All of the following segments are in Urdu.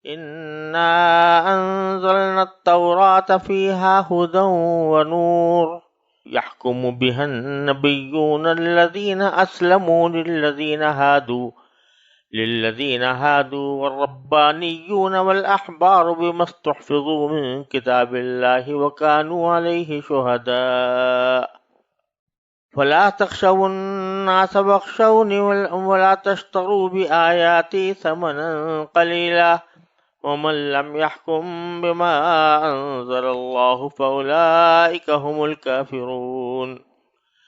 إنا أنزلنا التوراة فيها هدى ونور يحكم بها النبيون الذين أسلموا للذين هادوا والربانيون والأحبار بما استحفظوا من كتاب الله وكانوا عليه شهداء فلا تخشوا الناس واخشوني ولا تشتروا بآياتي ثمنا قليلا ومن لم يحكم بما أنزل الله فأولئك هم الكافرون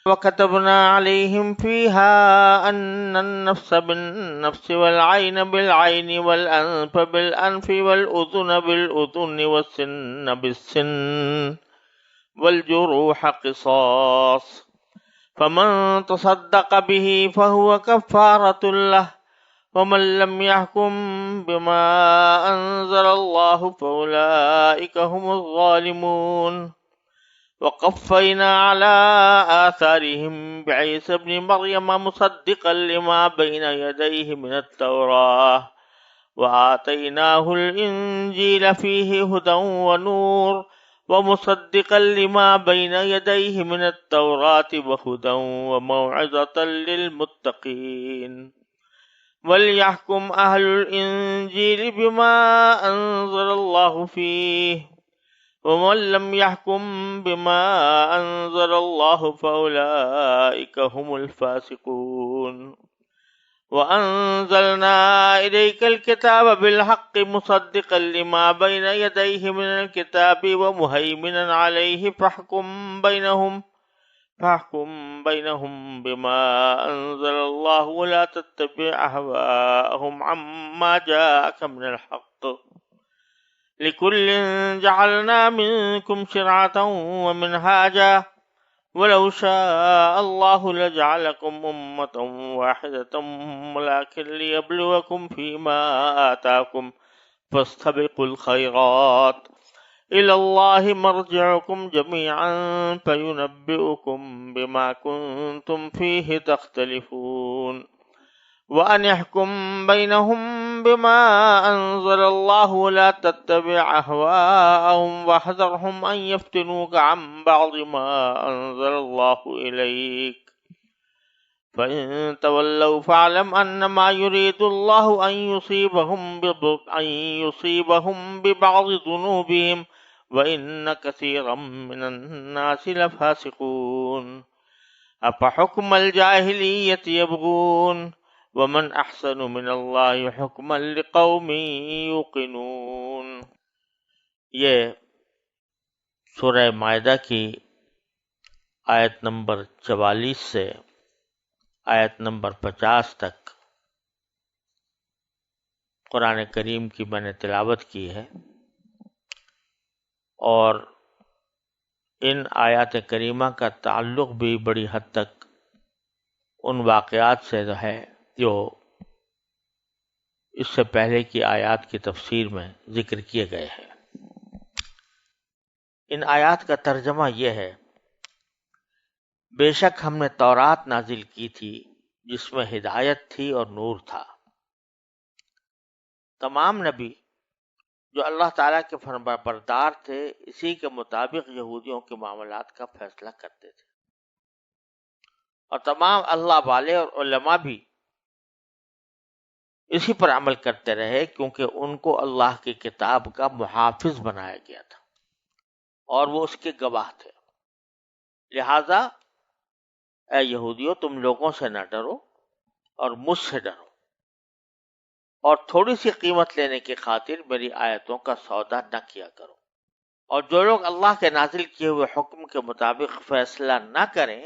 وكتبنا عليهم فيها أن النفس بالنفس والعين بالعين والأنف بالأنف والأذن بالأذن والسن بالسن والجروح قصاص فمن تصدق به فهو كفارة له ومن لم يحكم بما أنزل الله فأولئك هم الظالمون وقفينا على آثارهم بعيسى ابن مريم مصدقا لما بين يديه من التوراة وآتيناه الإنجيل فيه هدى ونور ومصدقا لما بين يديه من التوراة وهدى وموعظة للمتقين وليحكم أهل الإنجيل بما أنزل الله فيه ومن لم يحكم بما أنزل الله فأولئك هم الفاسقون وأنزلنا إليك الكتاب بالحق مصدقا لما بين يديه من الكتاب ومهيمنا عليه فاحكم بينهم بما أنزل الله ولا تتبع أهواءهم عما جاءك من الحق لكل جعلنا منكم شرعة ومنهاجا ولو شاء الله لجعلكم أمة واحدة ولكن ليبلوكم فيما آتاكم فاستبقوا الخيرات إلى الله مرجعكم جميعا فينبئكم بما كنتم فيه تختلفون وأن يحكم بينهم بما أنزل الله ولا تتبع أهواءهم واحذرهم أن يفتنوك عن بعض ما أنزل الله إليك فإن تولوا فاعلم أنما يريد الله أن يصيبهم ببعض ذنوبهم وإن كثيرا من الناس لفاسقون أفحكم الجاهلية يبغون ومن أحسن من الله حكما لقوم يوقنون. یہ سورہ مائدہ کی آیت نمبر 44 سے آیت نمبر 50 تک قرآن کریم کی میں نے تلاوت کی ہے، اور ان آیات کریمہ کا تعلق بھی بڑی حد تک ان واقعات سے ہے جو اس سے پہلے کی آیات کی تفسیر میں ذکر کیے گئے ہیں۔ ان آیات کا ترجمہ یہ ہے: بے شک ہم نے تورات نازل کی تھی جس میں ہدایت تھی اور نور تھا۔ تمام نبی جو اللہ تعالیٰ کے فرمانبردار تھے اسی کے مطابق یہودیوں کے معاملات کا فیصلہ کرتے تھے، اور تمام اللہ والے اور علماء بھی اسی پر عمل کرتے رہے، کیونکہ ان کو اللہ کی کتاب کا محافظ بنایا گیا تھا اور وہ اس کے گواہ تھے۔ لہذا اے یہودیوں، تم لوگوں سے نہ ڈرو اور مجھ سے ڈرو، اور تھوڑی سی قیمت لینے کی خاطر میری آیتوں کا سودا نہ کیا کرو، اور جو لوگ اللہ کے نازل کیے ہوئے حکم کے مطابق فیصلہ نہ کریں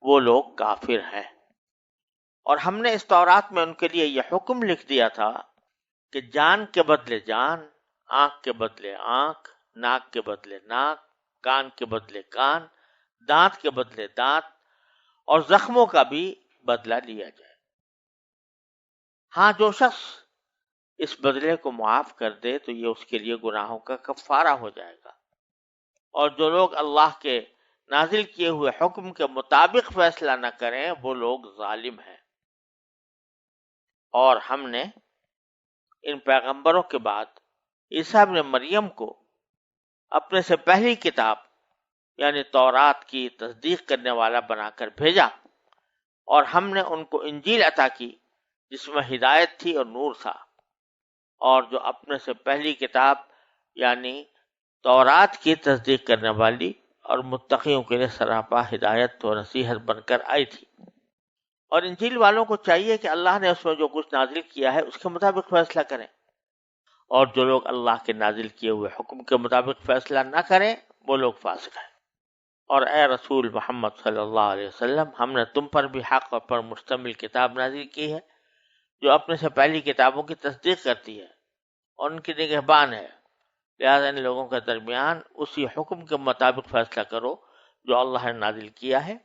وہ لوگ کافر ہیں۔ اور ہم نے اس تورات میں ان کے لیے یہ حکم لکھ دیا تھا کہ جان کے بدلے جان، آنکھ کے بدلے آنکھ، ناک کے بدلے ناک، کان کے بدلے کان، دانت کے بدلے دانت، اور زخموں کا بھی بدلہ لیا جائے۔ ہاں، جو شخص اس بدلے کو معاف کر دے تو یہ اس کے لیے گناہوں کا کفارہ ہو جائے گا، اور جو لوگ اللہ کے نازل کیے ہوئے حکم کے مطابق فیصلہ نہ کریں وہ لوگ ظالم ہیں۔ اور ہم نے ان پیغمبروں کے بعد عیسیٰ ابن مریم کو اپنے سے پہلی کتاب یعنی تورات کی تصدیق کرنے والا بنا کر بھیجا، اور ہم نے ان کو انجیل عطا کی جس میں ہدایت تھی اور نور تھا، اور جو اپنے سے پہلی کتاب یعنی تورات کی تصدیق کرنے والی اور متقیوں کے لیے سراپا ہدایت و نصیحت بن کر آئی تھی۔ اور انجیل والوں کو چاہیے کہ اللہ نے اس میں جو کچھ نازل کیا ہے اس کے مطابق فیصلہ کریں، اور جو لوگ اللہ کے نازل کیے ہوئے حکم کے مطابق فیصلہ نہ کریں وہ لوگ فاسق ہیں۔ اور اے رسول محمد صلی اللہ علیہ وسلم، ہم نے تم پر بھی حق پر مشتمل کتاب نازل کی ہے جو اپنے سے پہلی کتابوں کی تصدیق کرتی ہے اور ان کی نگہبان ہے، لہذا ان لوگوں کے درمیان اسی حکم کے مطابق فیصلہ کرو جو اللہ نے نازل کیا ہے،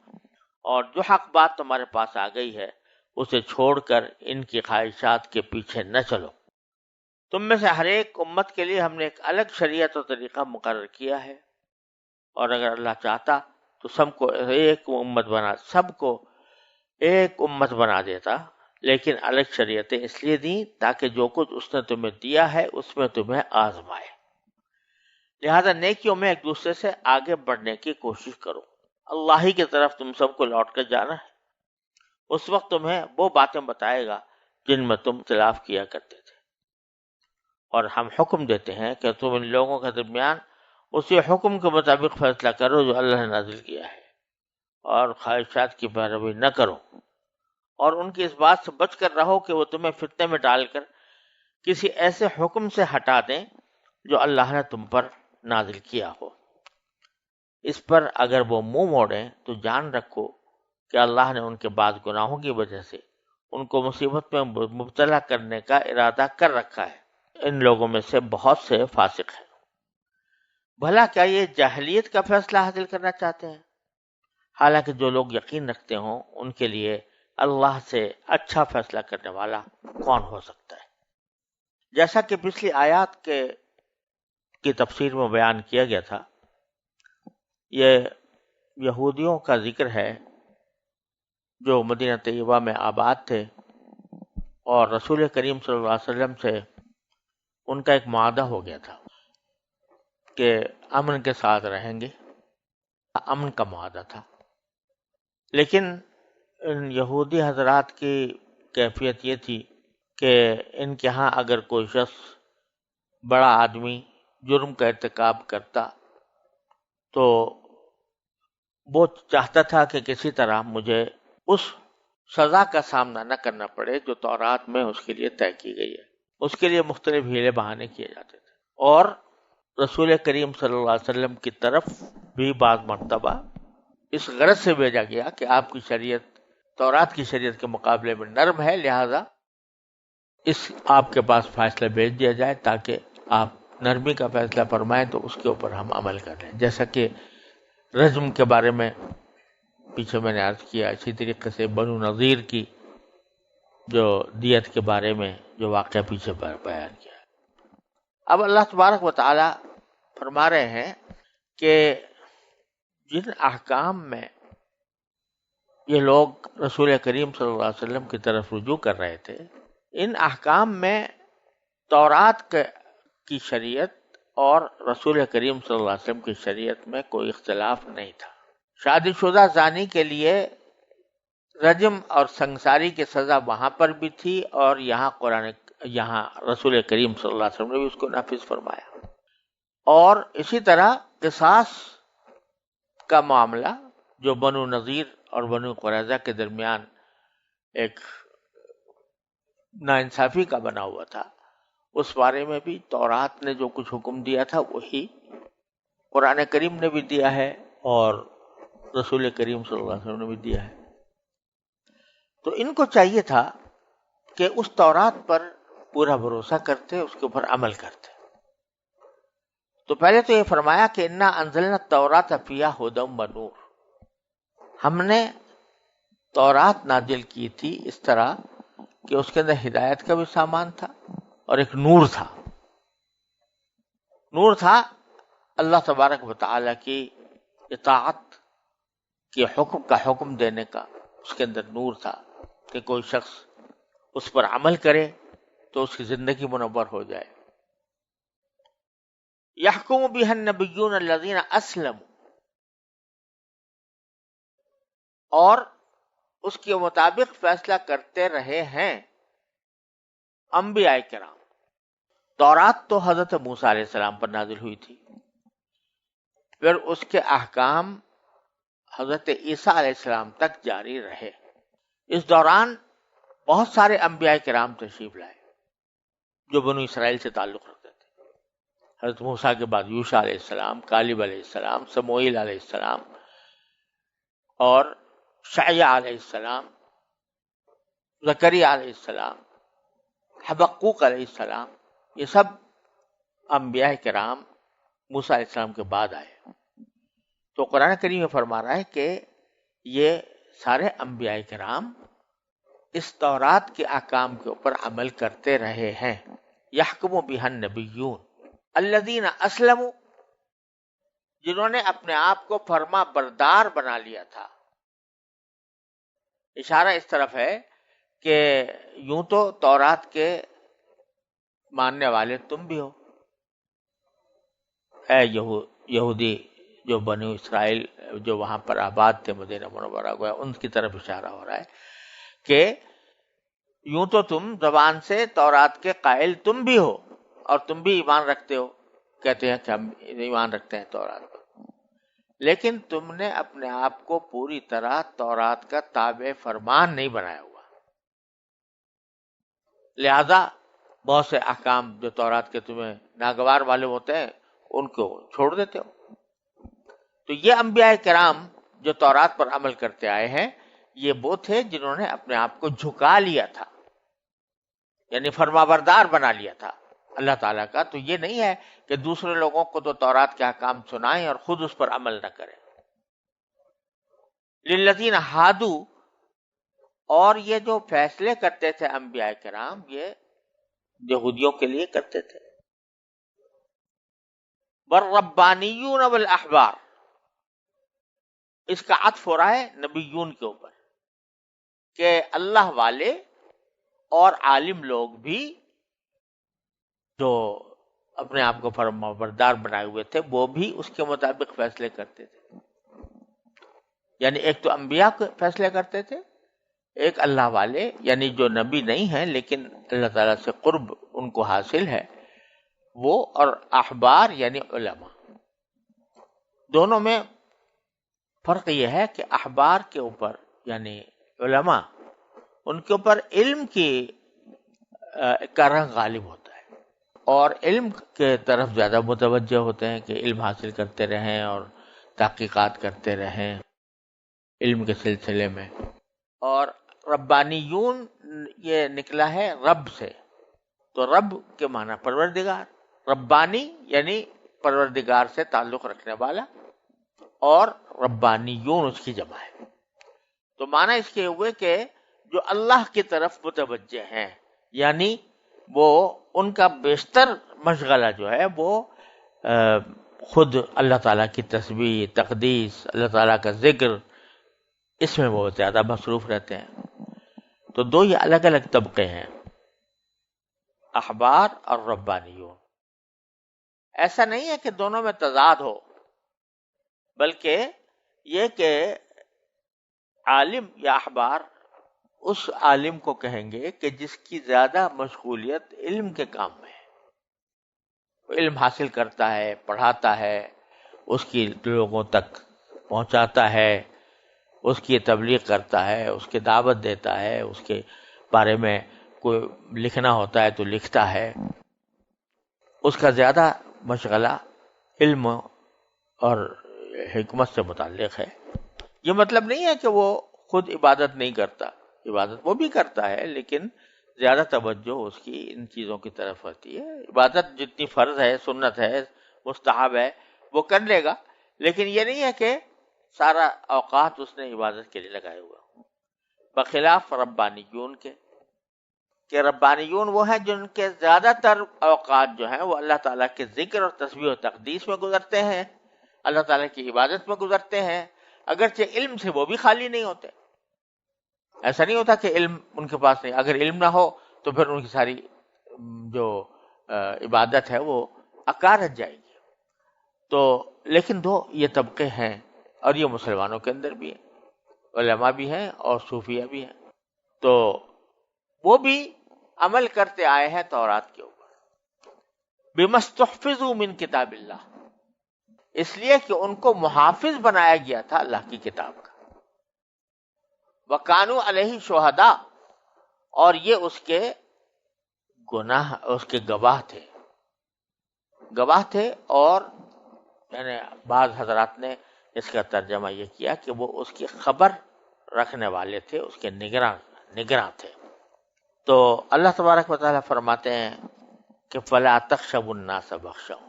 اور جو حق بات تمہارے پاس آ گئی ہے اسے چھوڑ کر ان کی خواہشات کے پیچھے نہ چلو۔ تم میں سے ہر ایک امت کے لیے ہم نے ایک الگ شریعت اور طریقہ مقرر کیا ہے، اور اگر اللہ چاہتا تو سب کو ایک امت بنا دیتا، لیکن الگ شریعتیں اس لیے دیں تاکہ جو کچھ اس نے تمہیں دیا ہے اس میں تمہیں آزمائے، لہذا نیکیوں میں ایک دوسرے سے آگے بڑھنے کی کوشش کرو۔ اللہ ہی کی طرف تم سب کو لوٹ کر جانا ہے، اس وقت تمہیں وہ باتیں بتائے گا جن میں تم اختلاف کیا کرتے تھے، اور ہم حکم دیتے ہیں کہ تم ان لوگوں کے درمیان اسی حکم کے مطابق فیصلہ کرو جو اللہ نے نازل کیا ہے، اور خواہشات کی پیروی نہ کرو، اور ان کی اس بات سے بچ کر رہو کہ وہ تمہیں فتنے میں ڈال کر کسی ایسے حکم سے ہٹا دیں جو اللہ نے تم پر نازل کیا ہو۔ اس پر اگر وہ منہ موڑیں تو جان رکھو کہ اللہ نے ان کے بعض گناہوں کی وجہ سے ان کو مصیبت میں مبتلا کرنے کا ارادہ کر رکھا ہے، ان لوگوں میں سے بہت سے فاسق ہیں۔ بھلا کیا یہ جاہلیت کا فیصلہ حاصل کرنا چاہتے ہیں؟ حالانکہ جو لوگ یقین رکھتے ہوں ان کے لیے اللہ سے اچھا فیصلہ کرنے والا کون ہو سکتا ہے؟ جیسا کہ پچھلی آیات کی تفسیر میں بیان کیا گیا تھا، یہ یہودیوں کا ذکر ہے جو مدینہ طیبہ میں آباد تھے، اور رسول کریم صلی اللہ علیہ وسلم سے ان کا ایک معاہدہ ہو گیا تھا کہ امن کے ساتھ رہیں گے، امن کا معاہدہ تھا۔ لیکن ان یہودی حضرات کی کیفیت یہ تھی کہ ان کے ہاں اگر کوئی شخص بڑا آدمی جرم کا ارتکاب کرتا تو وہ چاہتا تھا کہ کسی طرح مجھے اس سزا کا سامنا نہ کرنا پڑے جو تورات میں اس کے لیے طے کی گئی ہے۔ اس کے لیے مختلف ہیلے بہانے کیے جاتے تھے، اور رسول کریم صلی اللہ علیہ وسلم کی طرف بھی بعض مرتبہ اس غرض سے بھیجا گیا کہ آپ کی شریعت تورات کی شریعت کے مقابلے میں نرم ہے، لہذا آپ کے پاس فیصلہ بھیج دیا جائے تاکہ آپ نرمی کا فیصلہ فرمائیں تو اس کے اوپر ہم عمل کر لیں، جیسا کہ رجم کے بارے میں پیچھے میں نے عرض کیا، اسی طریقے سے بنو نذیر کی جو دیت کے بارے میں جو واقعہ پیچھے بیان کیا۔ اب اللہ تبارک و تعالی فرما رہے ہیں کہ جن احکام میں یہ لوگ رسول کریم صلی اللہ علیہ وسلم کی طرف رجوع کر رہے تھے، ان احکام میں تورات کی شریعت اور رسول کریم صلی اللہ علیہ وسلم کی شریعت میں کوئی اختلاف نہیں تھا۔ شادی شدہ زانی کے لیے رجم اور سنگساری کی سزا وہاں پر بھی تھی، اور یہاں رسول کریم صلی اللہ علیہ وسلم نے بھی اس کو نافذ فرمایا، اور اسی طرح قصاص کا معاملہ جو بنو نذیر اور بنو قریظہ کے درمیان ایک ناانصافی کا بنا ہوا تھا، اس بارے میں بھی تورات نے جو کچھ حکم دیا تھا وہی قرآن کریم نے بھی دیا ہے اور رسول کریم صلی اللہ علیہ وسلم نے بھی دیا ہے۔ تو ان کو چاہیے تھا کہ اس تورات پر پورا بھروسہ کرتے، اس کے اوپر عمل کرتے۔ تو پہلے تو یہ فرمایا کہ انا انزلنا التوراۃ فیہا ھدی ونور، ہم نے تورات نازل کی تھی اس طرح کہ اس کے اندر ہدایت کا بھی سامان تھا اور ایک نور تھا۔ نور تھا اللہ تبارک و تعالی کی اطاعت کے حکم دینے کا، اس کے اندر نور تھا کہ کوئی شخص اس پر عمل کرے تو اس کی زندگی منور ہو جائے. یحکم بها النبیون الذین اسلموا، اور اس کے مطابق فیصلہ کرتے رہے ہیں انبیاء کرام. تورات تو حضرت موسیٰ علیہ السلام پر نازل ہوئی تھی، پھر اس کے احکام حضرت عیسیٰ علیہ السلام تک جاری رہے. اس دوران بہت سارے انبیاء کرام تشریف لائے جو بنو اسرائیل سے تعلق رکھتے تھے. حضرت موسیٰ کے بعد یوشع علیہ السلام، کالب علیہ السلام، سموئیل علیہ السلام اور شعیہ علیہ السلام، زکریا علیہ السلام، حبقوق علیہ السلام، یہ سب انبیاء کرام موسیٰ علیہ السلام کے بعد آئے. تو قرآن کریم میں فرما رہا ہے کہ یہ سارے انبیاء کرام اس تورات کے احکام کے اوپر عمل کرتے رہے ہیں. یحکم بها النبیون الذین اسلموا، جنہوں نے اپنے آپ کو فرما بردار بنا لیا تھا. اشارہ اس طرف ہے کہ یوں تو تورات کے ماننے والے تم بھی ہو، اے یہودی جو بنو اسرائیل جو وہاں پر آباد تھے مدینہ منورہ گویا، ان کی طرف اشارہ ہو رہا ہے کہ یوں تو تم زبان سے تورات کے قائل تم بھی ہو اور تم بھی ایمان رکھتے ہو، کہتے ہیں کہ ہم ایمان رکھتے ہیں تورات پر، لیکن تم نے اپنے آپ کو پوری طرح تورات کا تابع فرمان نہیں بنایا ہوا، لہذا بہت سے احکام جو تورات کے تمہیں ناگوار والے ہوتے ہیں ان کو چھوڑ دیتے ہو. تو یہ انبیاء کرام جو تورات پر عمل کرتے آئے ہیں، یہ وہ تھے جنہوں نے اپنے آپ کو جھکا لیا تھا، یعنی فرما بردار بنا لیا تھا اللہ تعالیٰ کا. تو یہ نہیں ہے کہ دوسرے لوگوں کو تو تورات کے احکام سنائیں اور خود اس پر عمل نہ کریں. للذین ہادو، اور یہ جو فیصلے کرتے تھے انبیاء کرام، یہ یہودیوں کے لیے کرتے تھے. والربانیون والاحبار، اس کا عطف ہو رہا ہے نبیون کے اوپر کہ اللہ والے اور عالم لوگ بھی جو اپنے آپ کو فرما بردار بنائے ہوئے تھے وہ بھی اس کے مطابق فیصلے کرتے تھے. یعنی ایک تو انبیاء فیصلے کرتے تھے، ایک اللہ والے یعنی جو نبی نہیں ہیں لیکن اللہ تعالیٰ سے قرب ان کو حاصل ہے وہ، اور احبار یعنی علماء. دونوں میں فرق یہ ہے کہ احبار کے اوپر یعنی علماء، ان کے اوپر علم کی کا رنگ غالب ہوتا ہے اور علم کے طرف زیادہ متوجہ ہوتے ہیں کہ علم حاصل کرتے رہیں اور تحقیقات کرتے رہیں علم کے سلسلے میں. اور ربانیون یہ نکلا ہے رب سے، تو رب کے معنی پروردگار، ربانی یعنی پروردگار سے تعلق رکھنے والا، اور ربانیون اس کی جمع ہے. تو معنی اس کے ہوئے کہ جو اللہ کی طرف متوجہ ہیں، یعنی وہ ان کا بیشتر مشغلہ جو ہے وہ خود اللہ تعالیٰ کی تسبیح، تقدیس، اللہ تعالیٰ کا ذکر، اس میں وہ زیادہ مصروف رہتے ہیں. تو دو یہ الگ الگ طبقے ہیں، احبار اور ربانیون. ایسا نہیں ہے کہ دونوں میں تضاد ہو، بلکہ یہ کہ عالم یا احبار اس عالم کو کہیں گے کہ جس کی زیادہ مشغولیت علم کے کام میں ہے، وہ علم حاصل کرتا ہے، پڑھاتا ہے، اس کی لوگوں تک پہنچاتا ہے، اس کی تبلیغ کرتا ہے، اس کی دعوت دیتا ہے، اس کے بارے میں کوئی لکھنا ہوتا ہے تو لکھتا ہے. اس کا زیادہ مشغلہ علم اور حکمت سے متعلق ہے. یہ مطلب نہیں ہے کہ وہ خود عبادت نہیں کرتا، عبادت وہ بھی کرتا ہے، لیکن زیادہ توجہ اس کی ان چیزوں کی طرف ہوتی ہے. عبادت جتنی فرض ہے، سنت ہے، مستحب ہے، وہ کر لے گا، لیکن یہ نہیں ہے کہ سارا اوقات اس نے عبادت کے لیے لگائے ہوا. بخلاف ربانیون کے، کہ ربانیون وہ ہیں جن کے زیادہ تر اوقات جو ہیں وہ اللہ تعالیٰ کے ذکر اور تسبیح و تقدیس میں گزرتے ہیں، اللہ تعالیٰ کی عبادت میں گزرتے ہیں، اگرچہ علم سے وہ بھی خالی نہیں ہوتے. ایسا نہیں ہوتا کہ علم ان کے پاس نہیں، اگر علم نہ ہو تو پھر ان کی ساری جو عبادت ہے وہ عکار رہ جائے گی. تو لیکن دو یہ طبقے ہیں، اور یہ مسلمانوں کے اندر بھی ہیں، علماء بھی ہیں اور صوفیہ بھی ہیں. تو وہ بھی عمل کرتے آئے ہیں تورات کے اوپر، بما استحفظوا من کتاب اللہ، اس لیے کہ ان کو محافظ بنایا گیا تھا اللہ کی کتاب کا. وَقَانُوا عَلَيْهِ شُهَدَاءَ، اور یہ اس کے گناہ، اس کے گواہ تھے. اور یعنی بعض حضرات نے اس کا ترجمہ یہ کیا کہ وہ اس کی خبر رکھنے والے تھے، اس کے نگراں تھے. تو اللہ تبارک و تعالیٰ فرماتے ہیں کہ فَلَا تَخْشَوُا النَّاسَ وَاخْشَوْنِ.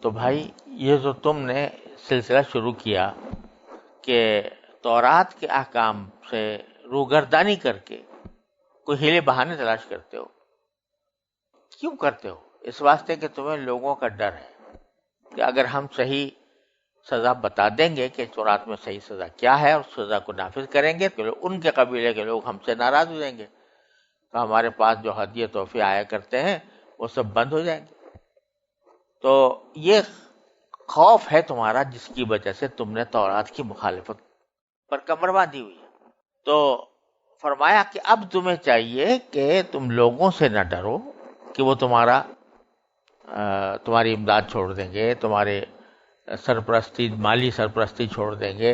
تو بھائی یہ جو تم نے سلسلہ شروع کیا کہ تورات کے احکام سے روگردانی کر کے کوئی ہیلے بہانے تلاش کرتے ہو، کیوں کرتے ہو؟ اس واسطے کہ تمہیں لوگوں کا ڈر ہے کہ اگر ہم صحیح سزا بتا دیں گے کہ تورات میں صحیح سزا کیا ہے اور سزا کو نافذ کریں گے تو ان کے قبیلے کے لوگ ہم سے ناراض ہو جائیں گے، تو ہمارے پاس جو ہدیے تحفے آیا کرتے ہیں وہ سب بند ہو جائیں گے. تو یہ خوف ہے تمہارا جس کی وجہ سے تم نے تورات کی مخالفت پر کمر باندھی ہوئی ہے. تو فرمایا کہ اب تمہیں چاہیے کہ تم لوگوں سے نہ ڈرو کہ وہ تمہاری امداد چھوڑ دیں گے، تمہارے سرپرستی، مالی سرپرستی چھوڑ دیں گے.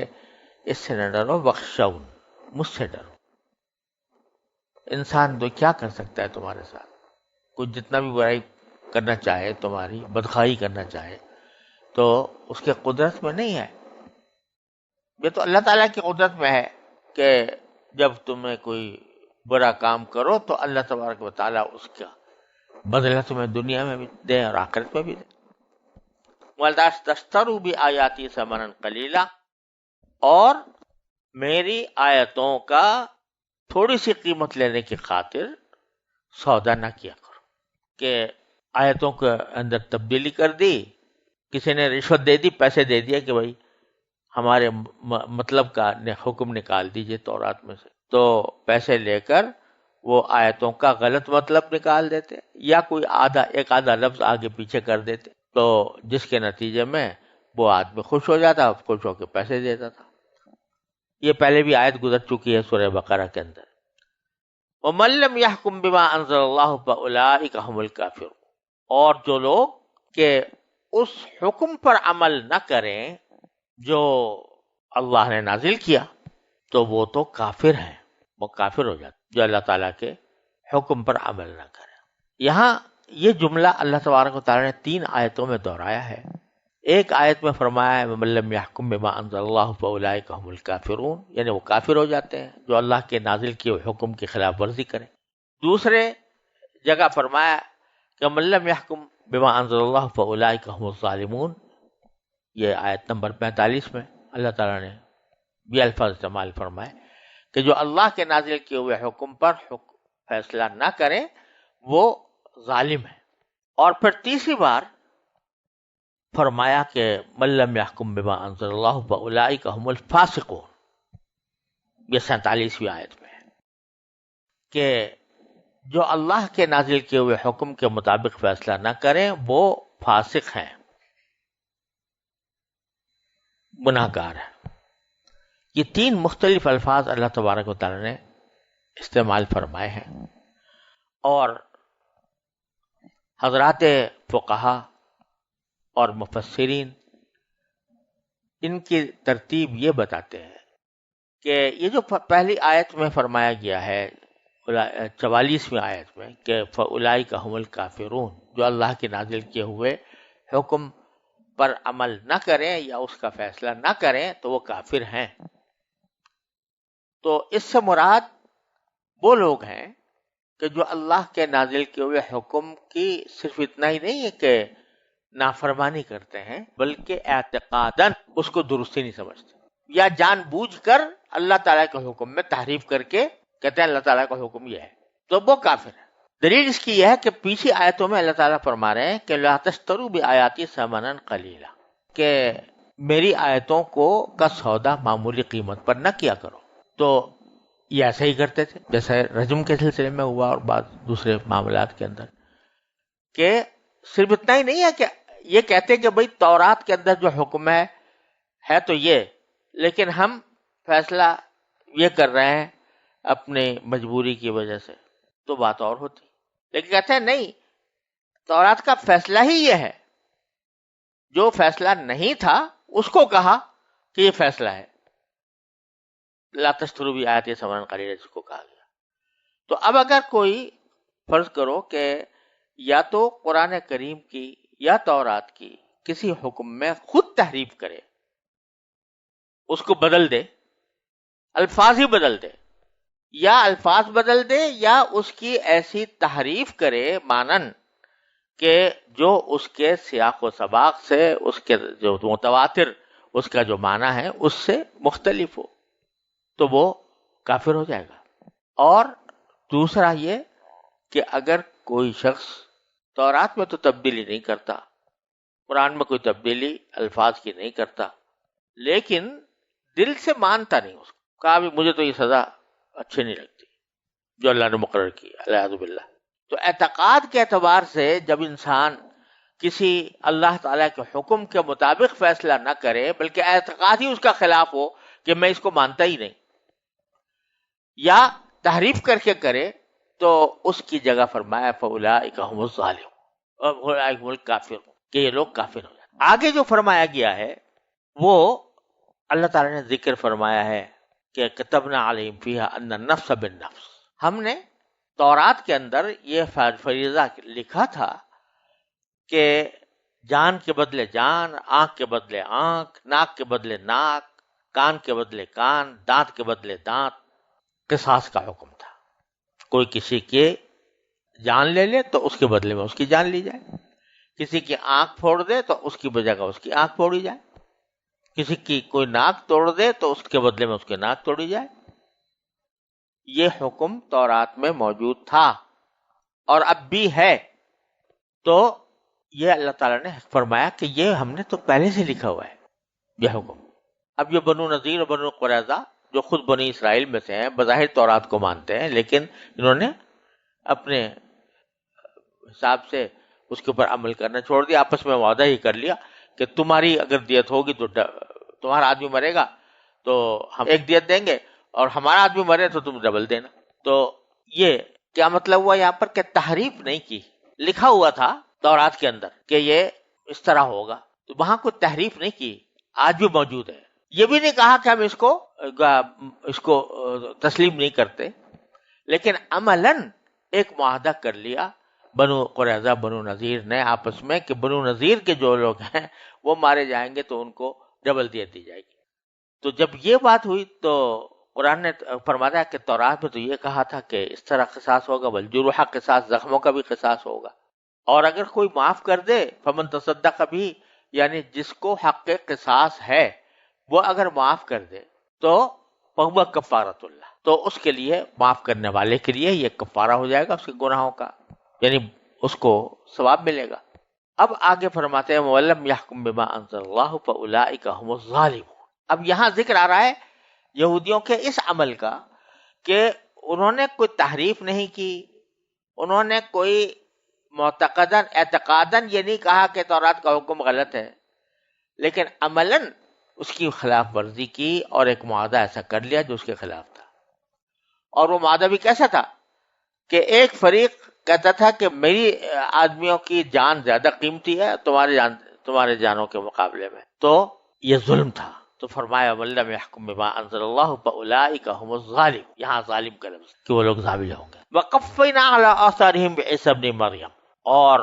اس سے نہ ڈرو، بخشون، مجھ سے ڈرو. انسان تو کیا کر سکتا ہے تمہارے ساتھ؟ کچھ جتنا بھی برائی کرنا چاہے، تمہاری بدخواہی کرنا چاہے، تو اس کے قدرت میں نہیں ہے. یہ تو اللہ تعالیٰ کی قدرت میں ہے کہ جب تمہیں کوئی برا کام کرو تو اللہ تبارک و تعالیٰ اس کا بدلہ تمہیں دنیا میں بھی دے اور آخرت میں بھی دے. وَلَا تَشْتَرُوا بِآيَاتِي ثَمَنًا قَلِيلًا، اور میری آیتوں کا تھوڑی سی قیمت لینے کی خاطر سودا نہ کیا کرو. کہ آیتوں کے اندر تبدیلی کر دی، کسی نے رشوت دے دی، پیسے دے دیا کہ بھائی ہمارے مطلب کا حکم نکال دیجئے تورات میں سے، تو پیسے لے کر وہ آیتوں کا غلط مطلب نکال دیتے، یا کوئی ایک آدھا لفظ آگے پیچھے کر دیتے، تو جس کے نتیجے میں وہ آدمی خوش ہو جاتا، خوش ہو کے پیسے دیتا تھا. یہ پہلے بھی آیت گزر چکی ہے سورہ بقرہ کے اندر. وَمَن لَّمْ يَحْكُم بِمَا أَنزَلَ اللَّهُ فَأُولَٰئِكَ هُمُ الْكَافِرُونَ، اور جو لوگ کہ اس حکم پر عمل نہ کریں جو اللہ نے نازل کیا تو وہ تو کافر ہیں، وہ کافر ہو جاتے جو اللہ تعالیٰ کے حکم پر عمل نہ کریں. یہاں یہ جملہ اللہ تبارک و تعالیٰ نے 3 آیتوں میں دہرایا ہے. ایک آیت میں فرمایا ہے وَمَن لَّمْ يَحْكُم بِمَا أَنزَلَ اللَّهُ فَأُولَٰئِكَ هُمُ الْكَافِرُونَ، یعنی وہ کافر ہو جاتے ہیں جو اللہ کے نازل کیے ہوئے حکم کی خلاف ورزی کریں. دوسرے جگہ فرمایا کہ وَمَن لَّمْ يَحْكُم بِمَا أَنزَلَ اللَّهُ فَأُولَٰئِكَ هُمُ الظَّالِمُونَ. یہ آیت نمبر 45 میں اللہ تعالیٰ نے یہ الفاظ استعمال فرمائے کہ جو اللہ کے نازل کیے ہوئے حکم پر فیصلہ نہ کریں وہ ظالم ہے. اور پھر تیسری بار فرمایا کہ من لم يحكم بما انزل اللہ فاولئک هم الفاسقون. یہ 47ویں آیت میں ہے کہ جو اللہ کے نازل کیے ہوئے حکم کے مطابق فیصلہ نہ کریں وہ فاسق ہیں، گناہگار ہیں. یہ 3 مختلف الفاظ اللہ تبارک و تعالی نے استعمال فرمائے ہیں، اور حضرات فقہا اور مفسرین ان کی ترتیب یہ بتاتے ہیں کہ یہ جو پہلی آیت میں فرمایا گیا ہے 44ویں آیت میں کہ فَأُولَئِكَ هُمُ الْكَافِرُونَ، جو اللہ کے نازل کیے ہوئے حکم پر عمل نہ کریں یا اس کا فیصلہ نہ کریں تو وہ کافر ہیں. تو اس سے مراد وہ لوگ ہیں کہ جو اللہ کے نازل کیے ہوئے حکم کی صرف اتنا ہی نہیں ہے کہ نافرمانی کرتے ہیں بلکہ اعتقاداً اس کو درستی نہیں سمجھتے، یا جان بوجھ کر اللہ تعالیٰ کے حکم میں تحریف کر کے کہتے ہیں اللہ تعالیٰ کا حکم یہ ہے، تو وہ کافر ہے. دلیل اس کی یہ ہے کہ پیچھے آیتوں میں اللہ تعالیٰ فرما رہے ہیں کہ لا تشتروا بآیاتی ثمنا قلیلا، کہ میری آیتوں کا سودا معمولی قیمت پر نہ کیا کرو. تو یہ ایسے ہی کرتے تھے جیسے رجم کے سلسلے میں ہوا اور بعض دوسرے معاملات کے اندر، کہ صرف اتنا ہی نہیں ہے کہ یہ کہتے کہ بھئی تورات کے اندر جو حکم ہے تو یہ، لیکن ہم فیصلہ یہ کر رہے ہیں اپنی مجبوری کی وجہ سے، تو بات اور ہوتی، لیکن کہتے ہیں نہیں، تورات کا فیصلہ ہی یہ ہے، جو فیصلہ نہیں تھا اس کو کہا کہ یہ فیصلہ ہے، لا تشتروا بآیاتی ثمنا قلیلا جس کو کہا گیا۔ تو اب اگر کوئی فرض کرو کہ یا تو قرآن کریم کی یا تورات کی کسی حکم میں خود تحریف کرے، اس کو بدل دے، الفاظ ہی بدل دے، یا الفاظ بدل دے یا اس کی ایسی تحریف کرے مانن کہ جو اس کے سیاق و سباق سے، اس کے جو متواتر اس کا جو معنی ہے اس سے مختلف ہو، تو وہ کافر ہو جائے گا۔ اور دوسرا یہ کہ اگر کوئی شخص تورات میں تو تبدیلی نہیں کرتا، قرآن میں کوئی تبدیلی الفاظ کی نہیں کرتا، لیکن دل سے مانتا نہیں، اس کو کہا بھی مجھے تو یہ سزا اچھی نہیں لگتی جو اللہ نے مقرر کی، الیاذ باللہ۔ تو اعتقاد کے اعتبار سے جب انسان کسی اللہ تعالیٰ کے حکم کے مطابق فیصلہ نہ کرے بلکہ اعتقاد ہی اس کا خلاف ہو کہ میں اس کو مانتا ہی نہیں، یا تحریف کر کے کرے، تو اس کی جگہ فرمایا فَأُولَٰئِکَ هُمُ الظَّالِمُونَ وَأُولَٰئِکَ هُمُ الْكَافِرُونَ، کہ یہ لوگ کافر ہو جاتے۔ آگے جو فرمایا گیا ہے وہ اللہ تعالیٰ نے ذکر فرمایا ہے کہ كَتَبْنَا عَلَيْهِمْ فِيهَا أَنَّ النَّفْسَ بِالنَّفْسِ، ہم نے تورات کے اندر یہ فریضہ لکھا تھا کہ جان کے بدلے جان، آنکھ کے بدلے آنکھ، ناک کے بدلے ناک، کان کے بدلے کان، دانت کے بدلے دانت، قصاص کا حکم تھا۔ کوئی کسی کی جان لے لے تو اس کے بدلے میں اس کی جان لی جائے، کسی کی آنکھ پھوڑ دے تو اس کی بجائے اس کی آنکھ پھوڑی جائے، کسی کی کوئی ناک توڑ دے تو اس کے بدلے میں اس کی ناک توڑی جائے۔ یہ حکم تورات میں موجود تھا اور اب بھی ہے۔ تو یہ اللہ تعالیٰ نے فرمایا کہ یہ ہم نے تو پہلے سے لکھا ہوا ہے یہ حکم۔ اب یہ بنو نذیر اور بنو قریظہ جو خود بنی اسرائیل میں سے ہیں، بظاہر تورات کو مانتے ہیں، لیکن انہوں نے اپنے حساب سے اس کے اوپر عمل کرنا چھوڑ دیا، آپس میں وعدہ ہی کر لیا کہ تمہاری اگر دیت ہوگی تو تمہارا آدمی مرے گا تو ہم ایک دیت دیں گے، اور ہمارا آدمی مرے تو تم ڈبل دینا۔ تو یہ کیا مطلب ہوا یہاں پر کہ تحریف نہیں کی، لکھا ہوا تھا تورات کے اندر کہ یہ اس طرح ہوگا، تو وہاں کوئی تحریف نہیں کی، آج بھی موجود ہے۔ یہ بھی نہیں کہا کہ ہم اس کو تسلیم نہیں کرتے، لیکن عملاً ایک معاہدہ کر لیا بنو قریظہ بنو نذیر نے آپس میں کہ بنو نذیر کے جو لوگ ہیں وہ مارے جائیں گے تو ان کو ڈبل دیت دی جائے گی۔ تو جب یہ بات ہوئی تو قرآن نے فرمایا کہ تورات میں تو یہ کہا تھا کہ اس طرح قصاص ہوگا، والجروح قصاص، زخموں کا بھی قصاص ہوگا، اور اگر کوئی معاف کر دے فمن تصدق بھی، یعنی جس کو حق قصاص ہے وہ اگر معاف کر دے تو فہو کفارۃ اللہ، تو اس کے لیے معاف کرنے والے کے لیے یہ کفارہ ہو جائے گا اس کے گناہوں کا، یعنی اس کو ثواب ملے گا۔ اب آگے فرماتے ہیں وَلَمْ يَحْكُمْ بِمَا أَنزَلَ اللَّهُ فَأُولَٰئِكَ هُمُ الظَّالِمُونَ۔ اب یہاں ذکر آ رہا ہے یہودیوں کے اس عمل کا کہ انہوں نے کوئی تحریف نہیں کی، انہوں نے کوئی معتقداً اعتقاداً یہ نہیں کہا کہ تورات کا حکم غلط ہے، لیکن عملاً اس کی خلاف ورزی کی اور ایک معاہدہ ایسا کر لیا جو اس کے خلاف تھا۔ اور وہ معاہدہ بھی کیسا تھا کہ ایک فریق کہتا تھا کہ میری آدمیوں کی جان زیادہ قیمتی ہے تمہارے جانوں کے مقابلے میں، تو یہ ظلم تھا۔ تو فرمایا وَلَمْ يَحْكُمْ بِمَا أَنزَلَ اللَّهُ فَأُولَٰئِكَ هُمُ الظَّالِمُونَ، یہاں ظالم کا لفظ کہ وہ لوگ ظالم ہوں گے۔ وَقَفَّيْنَا عَلَىٰ آثَارِهِمْ بِعِیسَىٰ ابْنِ مَرْیَم، اور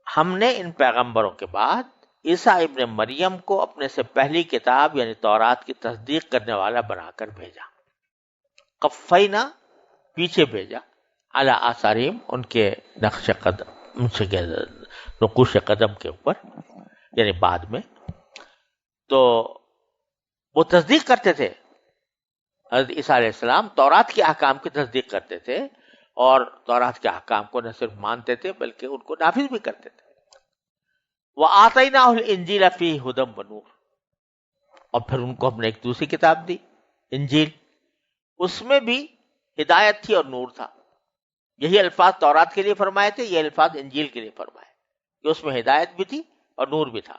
ہم نے ان پیغمبروں کے بعد عیسیٰ ابن مریم کو اپنے سے پہلی کتاب یعنی تورات کی تصدیق کرنے والا بنا کر بھیجا۔ قفینا پیچھے بھیجا، علی آثارہم ان کے نقش قدم، ان سے نقوش قدم کے اوپر، یعنی بعد میں۔ تو وہ تصدیق کرتے تھے، حضرت عیسیٰ علیہ السلام تورات کے احکام کی تصدیق کرتے تھے، اور تورات کے احکام کو نہ صرف مانتے تھے بلکہ ان کو نافذ بھی کرتے تھے۔ وَآتَيْنَاهُ الْإِنْجِيلَ فِيهِ هُدًى وَنُورٌ، اور پھر ان کو ہم نے ایک دوسری کتاب دی، انجیل، اس میں بھی ہدایت تھی اور نور تھا. یہی الفاظ تورات کے لیے فرمائے تھے، یہ الفاظ انجیل کے لیے فرمائے کہ اس میں ہدایت بھی تھی اور نور بھی تھا.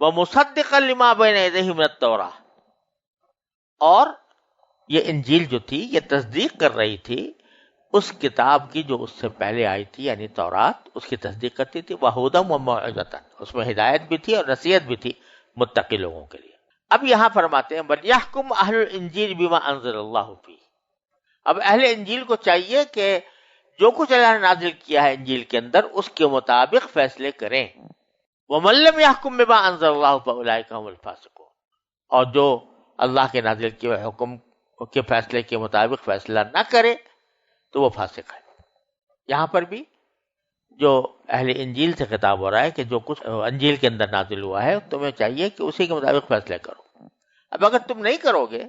وَمُصَدِّقًا لِمَا بَيْنَ يَدَيْهِ مِنَ التَّوْرَاةِ، اور یہ انجیل جو تھی یہ تصدیق کر رہی تھی اس کتاب کی جو اس سے پہلے آئی تھی، یعنی تورات، اس کی تصدیق کرتی تھی. وَهُدًى وَمَوْعِظَةً، اس میں ہدایت بھی تھی اور نصیحت بھی تھی متقی لوگوں کے لیے. اب یہاں فرماتے ہیں وَلْيَحْكُمْ أَهْلُ الْإِنْجِيلِ بِمَا أَنزَلَ اللَّهُ فِيهِ. اب اہل انجیل کو چاہیے کہ جو کچھ اللہ نے نازل کیا ہے انجیل کے اندر اس کے مطابق فیصلے کریں. وَمَن لَّمْ يَحْكُم بِمَا أَنزَلَ اللَّهُ فَأُولَٰئِكَ هُمُ الْفَاسِقُونَ، اور جو اللہ کے نازل کیے ہوئے حکم کے فیصلے کے مطابق فیصلہ نہ کرے تو وہ فاسق ہے. یہاں پر بھی جو اہل انجیل سے خطاب ہو رہا ہے کہ جو کچھ انجیل کے اندر نازل ہوا ہے تمہیں چاہیے کہ اسی کے مطابق فیصلے کرو. اب اگر تم نہیں کرو گے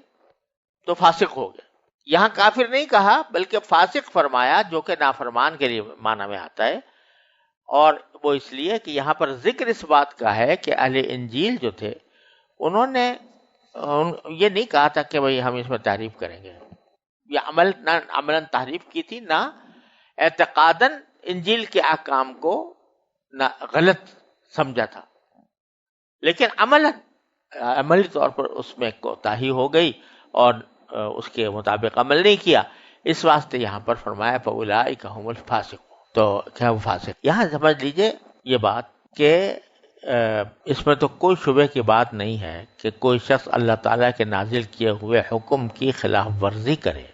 تو فاسق ہوگے. یہاں کافر نہیں کہا بلکہ فاسق فرمایا، جو کہ نافرمان کے لیے معنی میں آتا ہے. اور وہ اس لیے کہ یہاں پر ذکر اس بات کا ہے کہ اہل انجیل جو تھے انہوں نے یہ نہیں کہا تھا کہ بھئی ہم اس میں تحریف کریں گے. یہ عملاً تحریف کی تھی، نہ اعتقاداً انجیل کے احکام کو نہ غلط سمجھا تھا، لیکن عملی طور پر اس میں کوتاہی ہو گئی اور اس کے مطابق عمل نہیں کیا. اس واسطے یہاں پر فرمایا فَأُولَٰئِكَ هُمُ الْفَاسِقُونَ. تو کیا وہ فاسق؟ یہاں سمجھ لیجئے یہ بات کہ اس میں تو کوئی شبہ کی بات نہیں ہے کہ کوئی شخص اللہ تعالیٰ کے نازل کیے ہوئے حکم کی خلاف ورزی کرے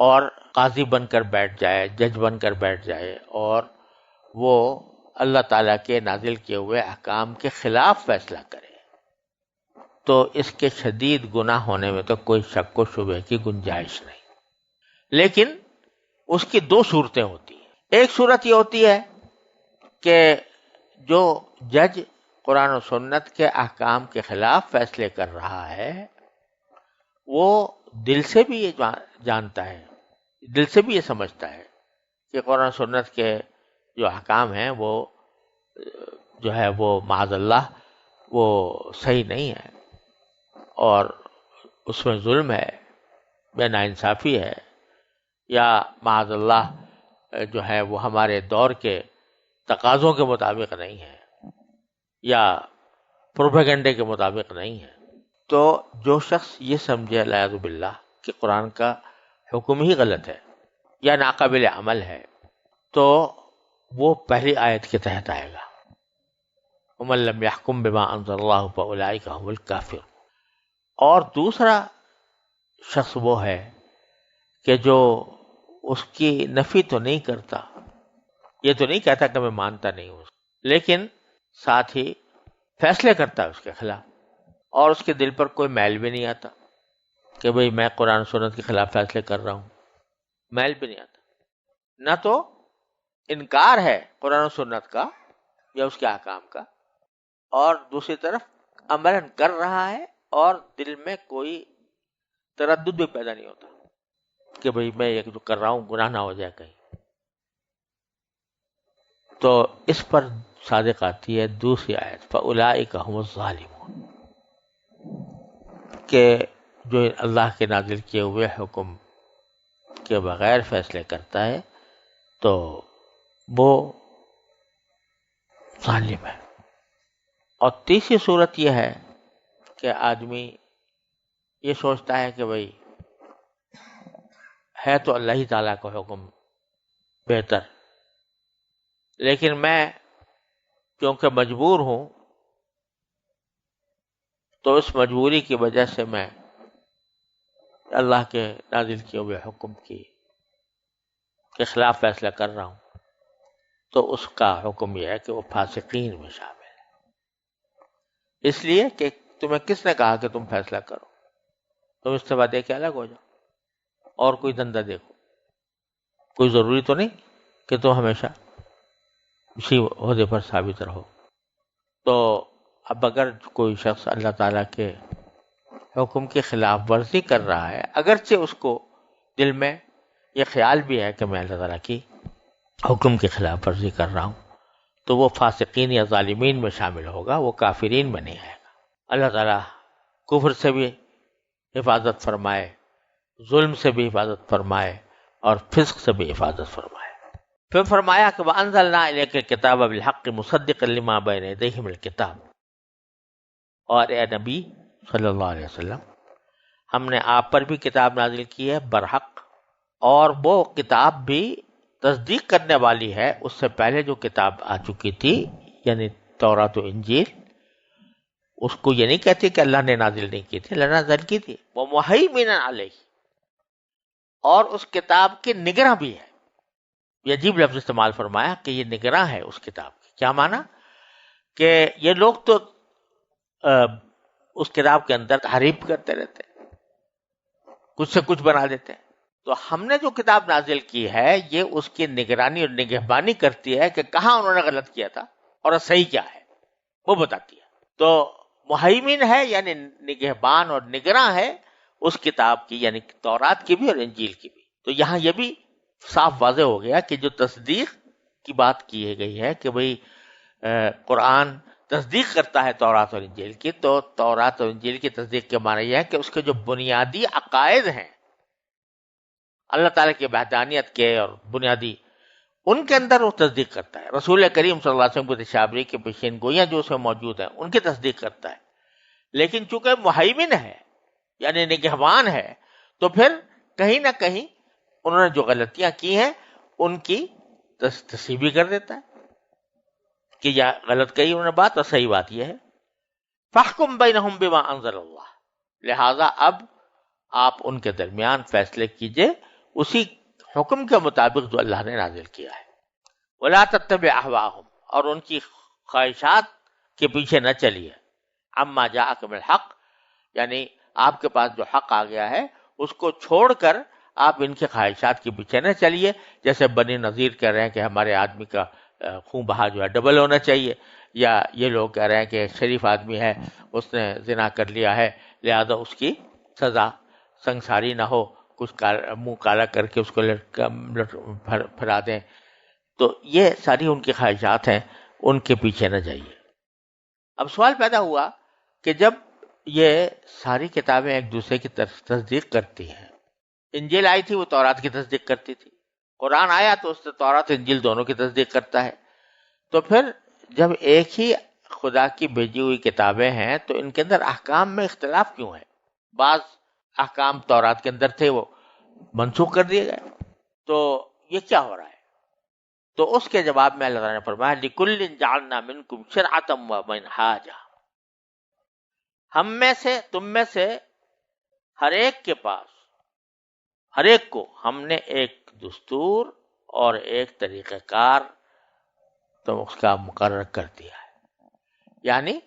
اور قاضی بن کر بیٹھ جائے، جج بن کر بیٹھ جائے اور وہ اللہ تعالیٰ کے نازل کیے ہوئے احکام کے خلاف فیصلہ کرے، تو اس کے شدید گناہ ہونے میں تو کوئی شک و شبہ کی گنجائش نہیں. لیکن اس کی دو صورتیں ہوتی ہیں. ایک صورت یہ ہوتی ہے کہ جو جج قرآن و سنت کے احکام کے خلاف فیصلے کر رہا ہے وہ دل سے بھی یہ جانتا ہے، دل سے بھی یہ سمجھتا ہے کہ قرآن و سنت کے جو احکام ہیں وہ جو ہے وہ معاذ اللہ وہ صحیح نہیں ہے اور اس میں ظلم ہے، بے ناانصافی ہے، یا معاذ اللہ جو ہے وہ ہمارے دور کے تقاضوں کے مطابق نہیں ہے یا پروپیگنڈے کے مطابق نہیں ہے. تو جو شخص یہ سمجھے العیاذ باللہ کہ قرآن کا حکم ہی غلط ہے یا ناقابل عمل ہے تو وہ پہلی آیت کے تحت آئے گا وَمَن لَّمْ يَحْكُم بِمَا أَنزَلَ اللَّهُ فَأُولَٰئِكَ هُمُ الْكَافِرُونَ. اور دوسرا شخص وہ ہے کہ جو اس کی نفی تو نہیں کرتا، یہ تو نہیں کہتا کہ میں مانتا نہیں ہوں، لیکن ساتھ ہی فیصلے کرتا ہے اس کے خلاف اور اس کے دل پر کوئی میل بھی نہیں آتا کہ بھئی میں قرآن و سنت کے خلاف فیصلے کر رہا ہوں. میل بھی نہیں آتا، نہ تو انکار ہے قرآن و سنت کا یا اس کے احکام کا، اور دوسری طرف عملاً کر رہا ہے اور دل میں کوئی تردد بھی پیدا نہیں ہوتا کہ بھئی میں یہ جو کر رہا ہوں گناہ نہ ہو جائے کہیں. تو اس پر صادق آتی ہے دوسری آیت فَأُولَٰئِكَ هُمُ الظَّالِمُونَ، کہ جو اللہ کے نازل کیے ہوئے حکم کے بغیر فیصلے کرتا ہے تو وہ ظالم ہے. اور تیسری صورت یہ ہے کہ آدمی یہ سوچتا ہے کہ بھئی ہے تو اللہ تعالیٰ کا حکم بہتر، لیکن میں کیونکہ مجبور ہوں تو اس مجبوری کی وجہ سے میں اللہ کے نازل کیے ہوئے حکم کے خلاف فیصلہ کر رہا ہوں، تو اس کا حکم یہ ہے کہ وہ فاسقین میں شامل ہے. اس لیے کہ تمہیں کس نے کہا کہ تم فیصلہ کرو؟ تم استعفیٰ دے کے الگ ہو جاؤ اور کوئی دندہ دیکھو. کوئی ضروری تو نہیں کہ تم ہمیشہ اسی عہدے پر ثابت رہو. تو اب اگر کوئی شخص اللہ تعالیٰ کے حکم کی خلاف ورزی کر رہا ہے، اگرچہ اس کو دل میں یہ خیال بھی ہے کہ میں اللہ تعالیٰ کی حکم کی خلاف ورزی کر رہا ہوں، تو وہ فاسقین یا ظالمین میں شامل ہوگا، وہ کافرین میں نہیں آئے گا. اللہ تعالیٰ کفر سے بھی حفاظت فرمائے ظلم سے بھی حفاظت فرمائے اور فسق سے بھی حفاظت فرمائے۔ پھر فرمایا کہ وَأَنزَلْنَا إِلَيْكَ الْكِتَابَ بِالْحَقِّ مُصَدِّقًا لِمَا بَيْنَ يَدَيْهِ مِنَ الْكِتَابِ، اور اے نبی صلی اللہ علیہ وسلم، ہم نے آپ پر بھی کتاب نازل کی ہے برحق، اور وہ کتاب بھی تصدیق کرنے والی ہے اس سے پہلے جو کتاب آ چکی تھی، یعنی تورات و انجیل۔ اس کو یہ نہیں کہتی کہ اللہ نے نازل نہیں کی تھی، اللہ نے نازل کی تھی۔ وَمُهَيْمِنًا عَلَيْهِ، اور اس کتاب کے نگراں بھی ہے۔ یہ عجیب لفظ استعمال فرمایا کہ یہ نگراں ہے اس کتاب کی۔ کیا معنی؟ کہ یہ لوگ تو اس کتاب کے اندر تحریف کرتے رہتے ہیں، کچھ سے کچھ بنا دیتے ہیں، تو ہم نے جو کتاب نازل کی ہے یہ اس کی نگرانی اور نگہبانی کرتی ہے کہ کہاں انہوں نے غلط کیا تھا اور صحیح کیا ہے، وہ بتاتی ہے۔ تو مہیمن ہے یعنی نگہبان اور نگراں ہے اس کتاب کی، یعنی تورات کی بھی اور انجیل کی بھی۔ تو یہاں یہ بھی صاف واضح ہو گیا کہ جو تصدیق کی بات کی گئی ہے کہ بھئی قرآن تصدیق کرتا ہے تورات اور انجیل کی، تو تورات اور انجیل کی تصدیق کے معنی یہ ہے کہ اس کے جو بنیادی عقائد ہیں اللہ تعالیٰ کی وحدانیت کے اور بنیادی، ان کے اندر وہ تصدیق کرتا ہے۔ رسول کریم صلی اللہ علیہ وسلم کی تشابری کی پیشین گوئیاں جو اس میں موجود ہیں ان کی تصدیق کرتا ہے، لیکن چونکہ مہیمن ہے یعنی نگہبان ہے، تو پھر کہیں نہ کہیں انہوں نے جو غلطیاں کی ہیں ان کی تصحیح بھی کر دیتا ہے کہ یا غلط کہی انہوں نے بات اور صحیح بات یہ ہے۔ فاحکم بینہم بما انزل اللہ، لہذا اب آپ ان کے درمیان فیصلے کیجئے اسی حکم کے مطابق جو اللہ نے نازل کیا ہے۔ ولا تتبع اہواہم، اور ان کی خواہشات کے پیچھے نہ چلیے۔ عما جاءک من الحق، یعنی آپ کے پاس جو حق آ گیا ہے اس کو چھوڑ کر آپ ان کے خواہشات کے پیچھے نہ چلیے، جیسے بنی نذیر کہہ رہے ہیں کہ ہمارے آدمی کا خون بہا جو ہے ڈبل ہونا چاہیے، یا یہ لوگ کہہ رہے ہیں کہ شریف آدمی ہے اس نے زنا کر لیا ہے لہذا اس کی سزا سنگساری نہ ہو، کچھ منہ کالا کر کے اس کو پھرا دیں۔ تو یہ ساری ان کی خواہشات ہیں، ان کے پیچھے نہ جائیے۔ اب سوال پیدا ہوا کہ جب یہ ساری کتابیں ایک دوسرے کی تصدیق کرتی ہیں، انجیل آئی تھی وہ تورات کی تصدیق کرتی تھی، قرآن آیا تو اس سے تورات انجیل دونوں کی تصدیق کرتا ہے، تو پھر جب ایک ہی خدا کی بھیجی ہوئی کتابیں ہیں تو ان کے اندر احکام میں اختلاف کیوں ہے؟ بعض احکام تورات کے اندر تھے وہ منسوخ کر دیے گئے، تو یہ کیا ہو رہا ہے؟ تو اس کے جواب میں اللہ تعالیٰ نے فرمایا لِكُلٍّ جَعَلْنَا مِنْكُمْ شِرْعَةً وَمِنْهَاجًا، ہم میں سے تم میں سے ہر ایک کے پاس، ہر ایک کو ہم نے ایک دستور اور ایک طریقہ کار تو اس کا مقرر کر دیا ہے۔ یعنی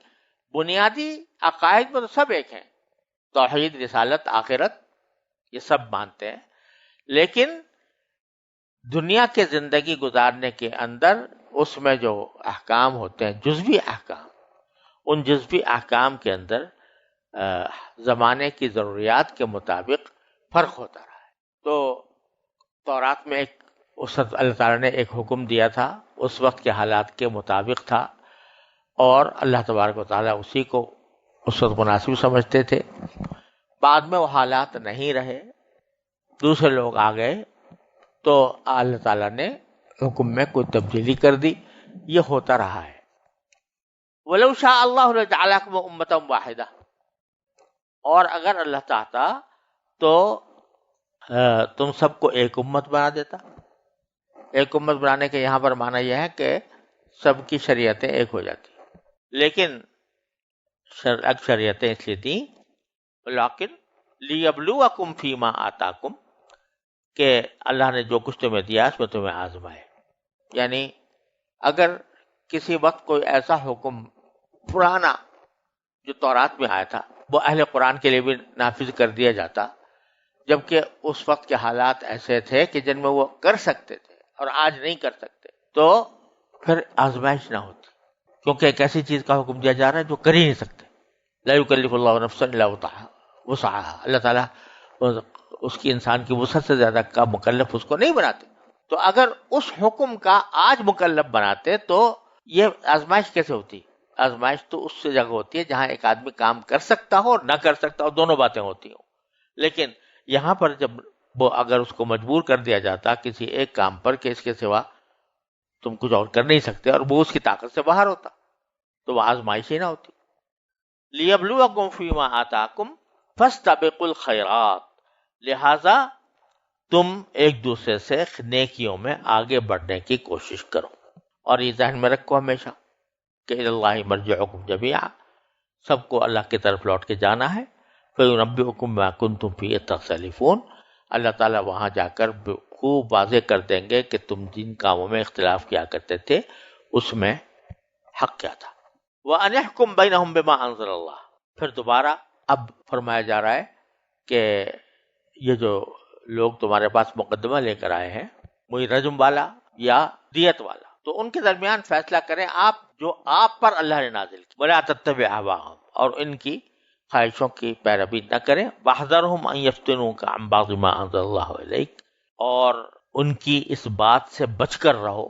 بنیادی عقائد میں تو سب ایک ہیں، توحید، رسالت، آخرت، یہ سب مانتے ہیں، لیکن دنیا کے زندگی گزارنے کے اندر اس میں جو احکام ہوتے ہیں جزوی احکام، ان جزوی احکام کے اندر زمانے کی ضروریات کے مطابق فرق ہوتا رہا ہے۔ تو تورات میں ایک اس وقت اللہ تعالیٰ نے ایک حکم دیا تھا، اس وقت کے حالات کے مطابق تھا، اور اللہ تبارک و تعالیٰ اسی کو اس وقت مناسب سمجھتے تھے۔ بعد میں وہ حالات نہیں رہے، دوسرے لوگ آ گئے تو اللہ تعالیٰ نے حکم میں کوئی تبدیلی کر دی، یہ ہوتا رہا ہے۔ وَلَوْ شَاءَ اللَّهُ لَجَعَلَكُمْ أُمَّةً وَاحِدَةً، اور اگر اللہ چاہتا تو تم سب کو ایک امت بنا دیتا۔ ایک امت بنانے کے یہاں پر معنی یہ ہے کہ سب کی شریعتیں ایک ہو جاتی، لیکن شریعتیں اس لیے تھیں لیکن لِيَبْلُوَكُمْ فِي مَا آتَاكُمْ، کہ اللہ نے جو کچھ تمہیں دیا اس میں تمہیں آزمائے۔ یعنی اگر کسی وقت کوئی ایسا حکم پرانا جو تورات میں آیا تھا وہ اہل قرآن کے لیے بھی نافذ کر دیا جاتا، جبکہ اس وقت کے حالات ایسے تھے کہ جن میں وہ کر سکتے تھے اور آج نہیں کر سکتے، تو پھر آزمائش نہ ہوتی، کیونکہ ایک ایسی چیز کا حکم دیا جا رہا ہے جو کر ہی نہیں سکتے۔ لا یکلف اللہ نفسا الا وسعها، اللہ تعالیٰ اس کی انسان کی وسعت سے زیادہ کا مکلف اس کو نہیں بناتے، تو اگر اس حکم کا آج مکلف بناتے تو یہ آزمائش کیسے ہوتی؟ آزمائش تو اس سے جگہ ہوتی ہے جہاں ایک آدمی کام کر سکتا ہو اور نہ کر سکتا ہو، دونوں باتیں ہوتی ہوں، لیکن یہاں پر جب وہ اگر اس کو مجبور کر دیا جاتا کسی ایک کام پر کہ اس کے سوا تم کچھ اور کر نہیں سکتے، اور وہ اس کی طاقت سے باہر ہوتا، تو وہ آزمائش ہی نہ ہوتی۔ لِيَبْلُوَكُمْ فِي مَا آتَاكُمْ فَاسْتَبِقُوا الْخَيْرَاتِ، لہذا تم ایک دوسرے سے نیکیوں میں آگے بڑھنے کی کوشش کرو، اور یہ ذہن میں رکھو ہمیشہ کہ اِلَى اللَّهِ مَرْجِعُكُمْ جَمِيعًا، سب کو اللہ کی طرف لوٹ کے جانا ہے۔ فَيُنَبِّئُكُم بِمَا كُنتُمْ فِيهِ تَخْتَلِفُونَ، اللہ تعالیٰ وہاں جا کر خوب واضح کر دیں گے کہ تم جن کاموں میں اختلاف کیا کرتے تھے اس میں حق کیا تھا۔ وَأَنِ احْكُم بَيْنَهُم بِمَا أَنزَلَ اللَّهُ، پھر دوبارہ اب فرمایا جا رہا ہے کہ یہ جو لوگ تمہارے پاس مقدمہ لے کر آئے ہیں، وہی رجم والا یا دیت والا، تو ان کے درمیان فیصلہ کریں آپ جو آپ پر اللہ نے نازل کی، وَلَا تَتَّبِعْ أَهْوَاءَهُمْ، اور ان کی خواہشوں کی پیروی نہ کریں، وَاحْذَرْهُمْ أَن يَفْتِنُوكَ عَن بَعْضِ مَا أَنزَلَ اللَّهُ إِلَيْكَ، اور ان کی اس بات سے بچ کر رہو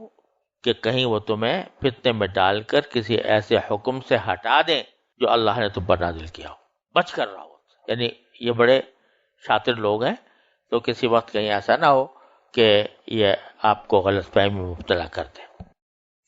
کہ کہیں وہ تمہیں فتنے میں ڈال کر کسی ایسے حکم سے ہٹا دیں جو اللہ نے تم پر نازل کیا ہو، بچ کر رہو۔ یعنی یہ بڑے شاطر لوگ ہیں، تو کسی وقت کہیں ایسا نہ ہو کہ یہ آپ کو غلط فہمی میں مبتلا کر دیں۔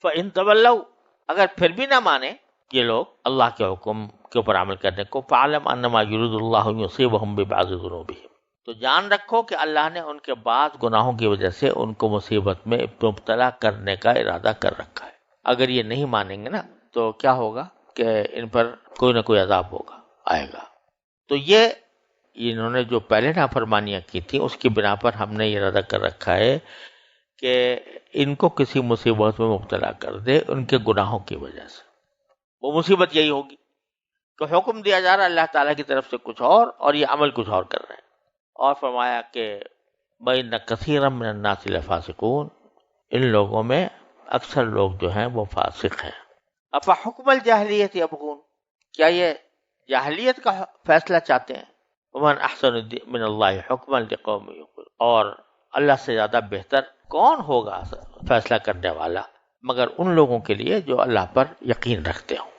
فَإِن تَوَلَّوْا، اگر پھر بھی نہ مانے یہ لوگ اللہ کے حکم کے اوپر عمل کرنے کو، فَاعْلَمْ أَنَّمَا يُرِيدُ اللَّهُ أَن يُصِيبَهُم بِبَعْضِ ذُنُوبِهِمْ، تو جان رکھو کہ اللہ نے ان کے بعض گناہوں کی وجہ سے ان کو مصیبت میں مبتلا کرنے کا ارادہ کر رکھا ہے۔ اگر یہ نہیں مانیں گے نا تو کیا ہوگا کہ ان پر کوئی نہ کوئی عذاب ہوگا، آئے گا۔ تو یہ انہوں نے جو پہلے نافرمانیاں کی تھیں اس کی بنا پر ہم نے یہ ارادہ کر رکھا ہے کہ ان کو کسی مصیبت میں مبتلا کر دے ان کے گناہوں کی وجہ سے۔ وہ مصیبت یہی ہوگی کہ حکم دیا جا رہا ہے اللہ تعالیٰ کی طرف سے کچھ اور یہ عمل کچھ اور کر رہے ہیں۔ اور فرمایا کہ بَإِنَّ كَثِيرًا مِّنَ النَّاسِ لَفَاسِقُونَ، ان لوگوں میں اکثر لوگ جو ہیں وہ فاسق ہیں۔ أَفَحُكْمَ الْجَاهِلِيَّةِ يَبْغُونَ، کیا یہ جاہلیت کا فیصلہ چاہتے ہیں؟ وَمَنْ أَحْسَنُ مِنَ اللَّهِ حُكْمًا لِقَوْمٍ يُوقِنُونَ، اور اللہ سے زیادہ بہتر کون ہوگا فیصلہ کرنے والا مگر ان لوگوں کے لیے جو اللہ پر یقین رکھتے ہوں۔